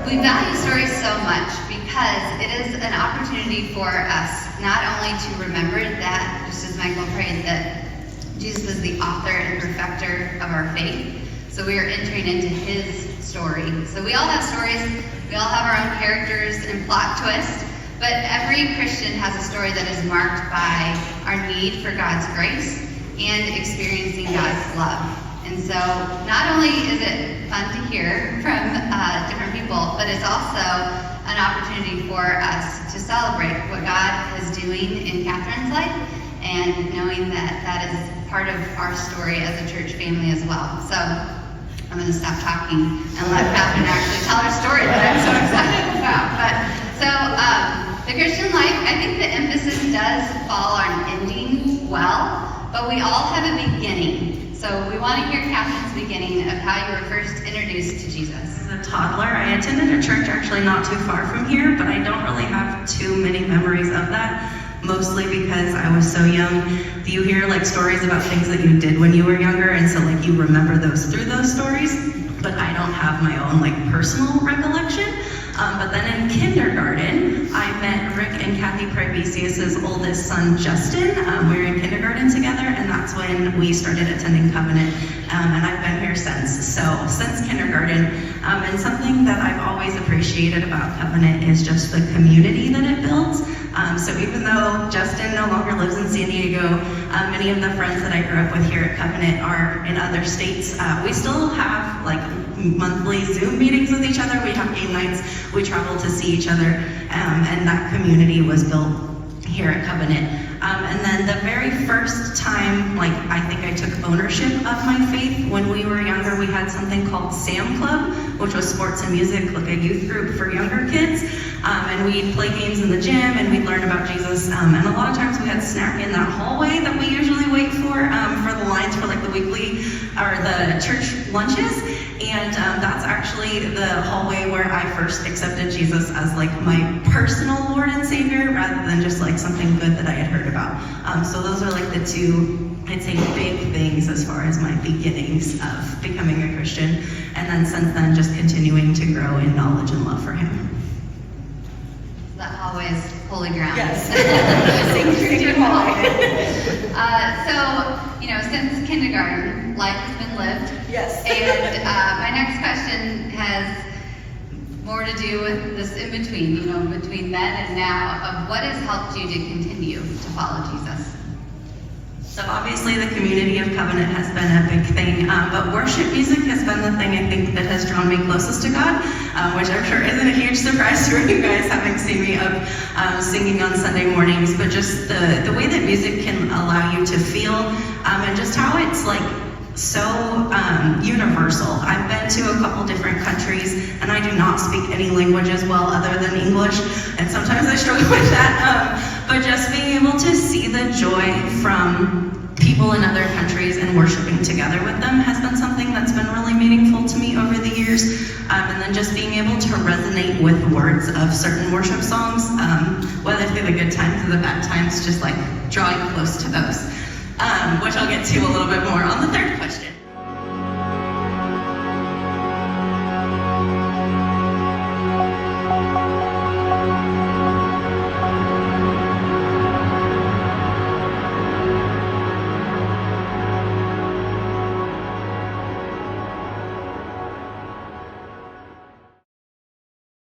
We value stories so much because it is an opportunity for us not only to remember that, just as Michael prayed, that Jesus is the author and perfecter of our faith. So we are entering into his story. So we all have stories, we all have our own characters and plot twists, but every Christian has a story that is marked by our need for God's grace and experiencing God's love. And so not only is it fun to hear from different people, but it's also an opportunity for us to celebrate what God is doing in Catherine's life and knowing that that is part of our story as a church family as well. So I'm going to stop talking and let Catherine actually tell her story that I'm so excited about. But so the Christian life, I think the emphasis does fall on ending well, but we all have a beginning. So we want to hear Catherine's beginning of how you were first introduced to Jesus. As a toddler, I attended a church actually not too far from here, but I don't really have too many memories of that. Mostly because I was so young. You hear like stories about things that you did when you were younger, and so like you remember those through those stories, but I don't have my own like personal recollection. But then in kindergarten, I met Rick and Kathy Privesius's oldest son, Justin. We were in kindergarten together, and that's when we started attending Covenant, and I've been here since. So since kindergarten, and something that I've always appreciated about Covenant is just the community that it builds. So even though Justin no longer lives in San Diego, many of the friends that I grew up with here at Covenant are in other states. We still have like monthly Zoom meetings with each other. We have game nights. We travel to see each other, and that community was built here at Covenant. And then the very first time, like I think I took ownership of my faith when we were younger, we had something called Sam Club, which was sports and music, like a youth group for younger kids. And we'd play games in the gym, and we'd learn about Jesus. And a lot of times we had snack in that hallway that we usually wait for the lines for like the weekly or the church lunches. And that's actually the hallway where I first accepted Jesus as like my personal Lord and Savior, rather than just like something good that I had heard about. So those are like the two, I'd say, big things as far as my beginnings of becoming a Christian. And then since then, just continuing to grow in knowledge and love for him. That hallway is holy ground. Yes. Secret hallway. So, you know, since kindergarten, life has been lived. Yes. And my next question has more to do with this in between, you know, between then and now, of what has helped you to continue to follow Jesus? So obviously the community of Covenant has been a big thing, but worship music has been the thing I think that has drawn me closest to God, which I'm sure isn't a huge surprise for you guys having seen me up singing on Sunday mornings, but just the way that music can allow you to feel, and just how it's like so universal. I've been to a couple different countries, and I do not speak any languages well other than English, and sometimes I struggle with that, but just being able to see the joy from people in other countries and worshiping together with them has been something that's been really meaningful to me over the years, and then just being able to resonate with words of certain worship songs, whether through the good times or the bad times, just like drawing close to those. Which I'll get to a little bit more on the third